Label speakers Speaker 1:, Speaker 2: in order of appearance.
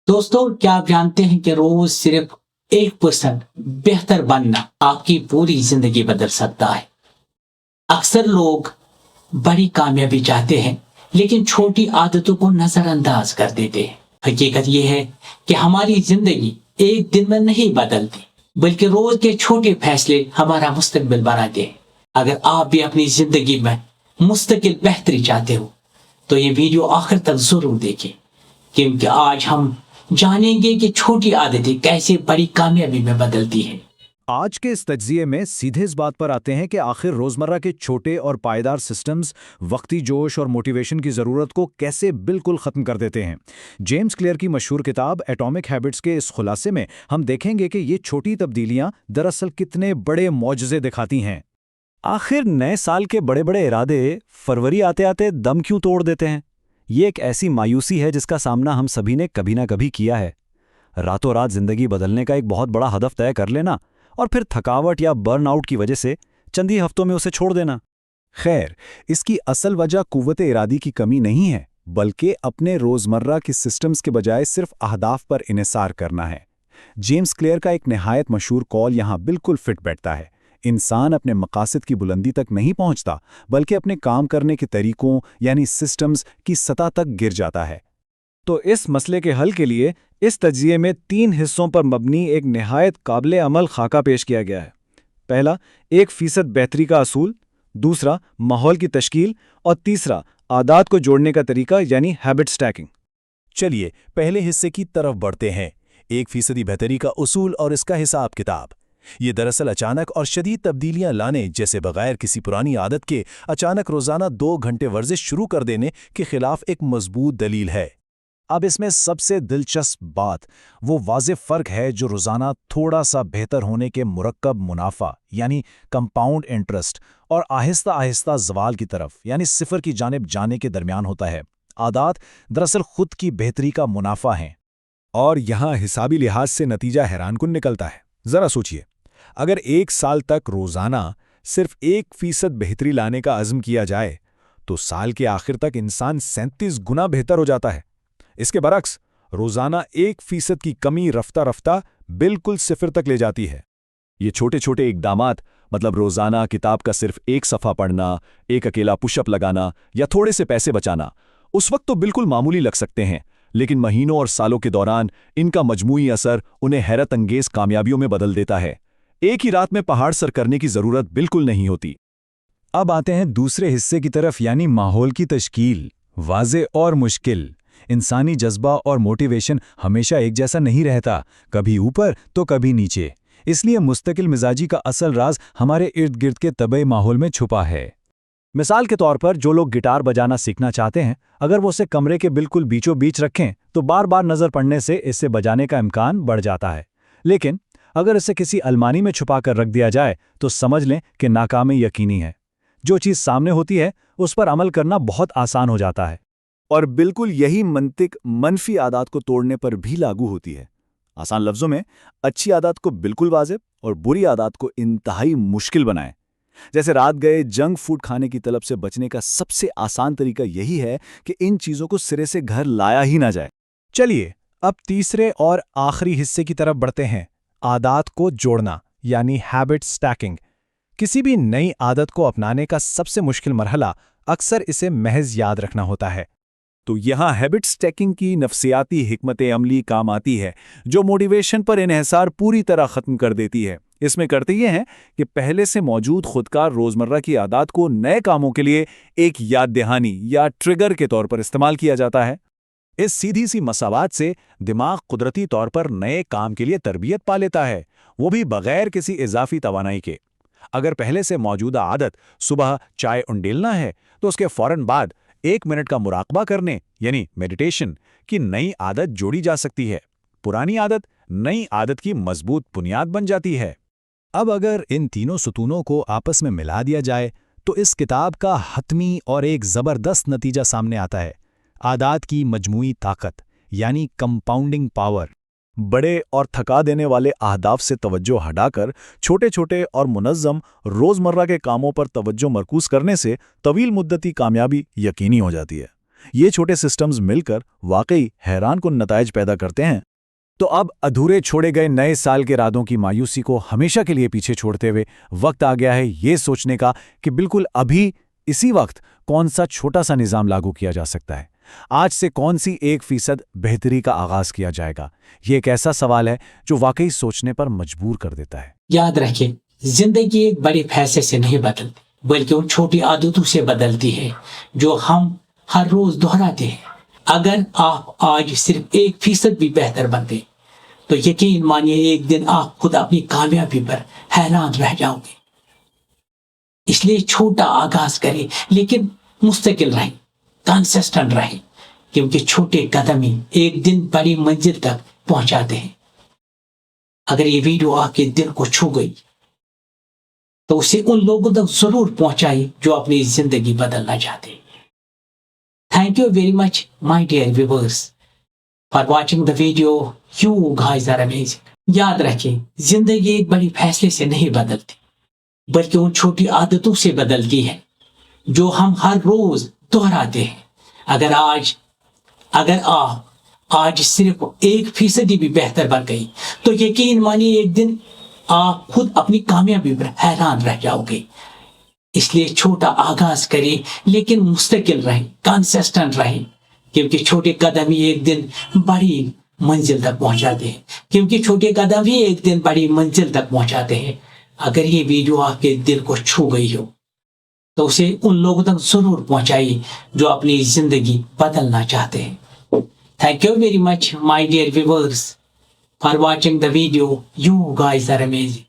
Speaker 1: दोस्तों, क्या आप जानते हैं कि रोज सिर्फ 1% बेहतर बनना आपकी पूरी जिंदगी बदल सकता है। अक्सर लोग बड़ी कामयाबी चाहते हैं, लेकिन छोटी आदतों को नजरअंदाज कर देते हैं। हकीकत यह है कि हमारी जिंदगी एक दिन में नहीं बदलती, बल्कि रोज के छोटे फैसले हमारा मुस्तकबिल बनाते हैं। अगर आप भी अपनी जिंदगी में मुस्तकिल बेहतरी चाहते हो तो ये वीडियो आखिर तक जरूर देखें, क्योंकि आज हम जानेंगे कि छोटी आदतें कैसे बड़ी कामयाबी में बदलती हैं।
Speaker 2: आज के इस तज्जिए में सीधे इस बात पर आते हैं कि आखिर रोजमर्रा के छोटे और पायदार सिस्टम्स वक्ती जोश और मोटिवेशन की ज़रूरत को कैसे बिल्कुल ख़त्म कर देते हैं। जेम्स क्लियर की मशहूर किताब एटॉमिक हैबिट्स के इस खुलासे में हम देखेंगे कि ये छोटी तब्दीलियां दरअसल कितने बड़े मौजज़े दिखाती हैं। आखिर नए साल के बड़े बड़े इरादे फरवरी आते आते दम क्यों तोड़ देते हैं? ये एक ऐसी मायूसी है जिसका सामना हम सभी ने कभी ना कभी किया है। रातों रात जिंदगी बदलने का एक बहुत बड़ा हदफ तय कर लेना और फिर थकावट या बर्नआउट की वजह से चंद ही हफ्तों में उसे छोड़ देना। खैर, इसकी असल वजह कुव्वत इरादी की कमी नहीं है, बल्कि अपने रोजमर्रा की सिस्टम्स के बजाय सिर्फ अहदाफ पर इन्हिसार करना है। जेम्स क्लियर का एक निहायत मशहूर कॉल यहाँ बिल्कुल फिट बैठता है। इंसान अपने मकासद की बुलंदी तक नहीं पहुंचता, बल्कि अपने काम करने के तरीकों यानी सिस्टम्स की सतह तक गिर जाता है। तो इस मसले के हल के लिए इस तज्जिए में 3 हिस्सों पर मबनी एक निहायत काबिल अमल खाका पेश किया गया है। पहला, 1% बेहतरी का असूल, दूसरा, माहौल की तश्कील और तीसरा, आदात को जोड़ने का तरीका यानी हैबिट स्टैकिंग।
Speaker 3: चलिए पहले हिस्से की तरफ बढ़ते हैं, 1% बेहतरी का उसूल और इसका हिसाब किताब। ये दरअसल अचानक और शदीद तब्दीलियां लाने, जैसे बगैर किसी पुरानी आदत के अचानक रोजाना 2 घंटे वर्जिश शुरू कर देने के खिलाफ एक मजबूत दलील है। अब इसमें सबसे दिलचस्प बात वो वाज़ेह फ़र्क है जो रोज़ाना थोड़ा सा बेहतर होने के मुरक्कब मुनाफा यानी कंपाउंड इंटरेस्ट और आहिस्ता आहिस्ता ज़वाल की तरफ यानी सिफर की जानिब जाने के दरमियान होता है। आदात दरअसल खुद की बेहतरी का मुनाफा हैं।
Speaker 2: और यहाँ हिसाबी लिहाज से नतीजा हैरानकुन निकलता है। ज़रा सोचिए, अगर 1 साल तक रोज़ाना सिर्फ 1% बेहतरी लाने का अज़्म किया जाए तो साल के आखिर तक इंसान 37 गुना बेहतर हो जाता है। इसके बरक्स रोज़ाना 1% की कमी रफ्ता रफ्ता बिल्कुल सिफर तक ले जाती है। ये छोटे छोटे इक़दामात, मतलब रोज़ाना किताब का सिर्फ 1 सफ़ा पढ़ना, एक अकेला पुशअप लगाना या थोड़े से पैसे बचाना, उस वक्त तो बिल्कुल मामूली लग सकते हैं, लेकिन महीनों और सालों के दौरान इनका मजमूई असर उन्हें हैरत अंगेज कामयाबियों में बदल देता है। एक ही रात में पहाड़ सर करने की ज़रूरत बिल्कुल नहीं होती। अब आते हैं दूसरे हिस्से की तरफ यानी माहौल की तश्कील। वाज़ेह और मुश्किल। इंसानी जज्बा और मोटिवेशन हमेशा एक जैसा नहीं रहता, कभी ऊपर तो कभी नीचे। इसलिए मुस्तकिल मिजाजी का असल राज हमारे इर्द गिर्द के तबई माहौल में छुपा है। मिसाल के तौर पर जो लोग गिटार बजाना सीखना चाहते हैं, अगर वो उसे कमरे के बिल्कुल बीचों बीच रखें तो बार बार नज़र पड़ने से इससे बजाने का इम्कान बढ़ जाता है। लेकिन अगर इसे किसी अलमारी में छुपा कर रख दिया जाए तो समझ लें कि नाकामी यकीनी है। जो चीज़ सामने होती है उस पर अमल करना बहुत आसान हो जाता है। और बिल्कुल यही मंतिक मनफी आदत को तोड़ने पर भी लागू होती है। आसान लफ्ज़ों में, अच्छी आदत को बिल्कुल वाजिब और बुरी आदत को इंतहाई मुश्किल बनाएं। जैसे रात गए जंक फूड खाने की तलब से बचने का सबसे आसान तरीका यही है कि इन चीज़ों को सिरे से घर लाया ही ना जाए। चलिए अब तीसरे और आखिरी हिस्से की तरफ बढ़ते हैं, आदत को जोड़ना यानी हैबिट स्टैकिंग। किसी भी नई आदत को अपनाने का सबसे मुश्किल मरहला अक्सर इसे महज याद रखना होता है। तो यहाँ हैबिट स्टैकिंग की नफ्सियाती हिकमत अमली काम आती है, जो मोटिवेशन पर इन्हिसार पूरी तरह ख़त्म कर देती है। इसमें करते ये हैं कि पहले से मौजूद खुदकार रोज़मर्रा की आदत को नए कामों के लिए एक याद दहानी या ट्रिगर के तौर पर इस्तेमाल किया जाता है। इस सीधी सी मसावात से दिमाग कुदरती तौर पर नए काम के लिए तरबियत पा लेता है, वो भी बगैर किसी इजाफी तवानाई के। अगर पहले से मौजूदा आदत सुबह चाय उंडेलना है तो उसके फौरन बाद 1 मिनट का मुराकबा करने यानी मेडिटेशन की नई आदत जोड़ी जा सकती है। पुरानी आदत नई आदत की मजबूत बुनियाद बन जाती है। अब अगर इन तीनों सुतूनों को आपस में मिला दिया जाए तो इस किताब का हतमी और एक ज़बरदस्त नतीजा सामने आता है, आदात की मजमूई ताकत यानी कंपाउंडिंग पावर। बड़े और थका देने वाले अहदाफ से तवज्जो हटाकर छोटे छोटे और मुनज़्ज़म रोज़मर्रा के कामों पर तवज्जो मरकूज़ करने से तवील मुद्दती कामयाबी यकीनी हो जाती है।
Speaker 3: یہ چھوٹے سسٹمز مل کر واقعی حیران کن نتائج پیدا کرتے ہیں۔
Speaker 2: تو اب ادھورے چھوڑے گئے نئے سال کے ارادوں کی مایوسی کو ہمیشہ کے لیے پیچھے چھوڑتے ہوئے وقت آ گیا ہے یہ سوچنے کا کہ بالکل ابھی اسی وقت کون سا چھوٹا سا نظام لاگو کیا جا سکتا ہے۔ آج سے کون سی 1% بہتری کا آغاز کیا جائے گا؟ یہ ایک ایسا سوال ہے جو واقعی سوچنے پر مجبور کر دیتا ہے۔
Speaker 1: یاد رکھیں، زندگی ایک بڑے فیصلے سے نہیں بدلتی بلکہ ان چھوٹی عادتوں سے بدلتی ہے جو ہم ہر روز دہراتے ہیں۔ اگر آپ آج صرف 1% بھی بہتر بنتے تو یقین مانیے ایک دن آپ خود اپنی کامیابی پر حیران رہ جاؤ گے۔ اس لیے چھوٹا آغاز کریں لیکن مستقل رہیں، کنسسٹنٹ رہیں، کیونکہ چھوٹے قدم ہی ایک دن بڑی منزل تک پہنچاتے ہیں۔ اگر یہ ویڈیو آپ کے دل کو چھو گئی تو اسے ان لوگوں تک ضرور پہنچائی جو اپنی زندگی بدلنا چاہتے ہیں۔ Thank you very much, my dear viewers, for watching the video. You guys are amazing. یاد رکھیں، زندگی ایک بڑی فیصلے سے نہیں بدلتی بلکہ ان چھوٹی عادتوں سے بدلتی ہے جو ہم ہر روز دہراتے ہیں۔ اگر آپ آج صرف 1% بھی بہتر بن گئی تو یقین مانیے ایک دن آپ خود اپنی کامیابی پر حیران رہ جاؤ گے۔ اس لیے چھوٹا آغاز کریں لیکن مستقل رہیں، کنسسٹنٹ رہیں، کیونکہ چھوٹے قدم ہی ایک دن بڑی منزل تک پہنچاتے ہیں۔ اگر یہ ویڈیو آپ کے دل کو چھو گئی ہو تو اسے ان لوگوں تک ضرور پہنچائیے جو اپنی زندگی بدلنا چاہتے ہیں۔ Thank you very much, my dear viewers, for watching the video. You guys are amazing.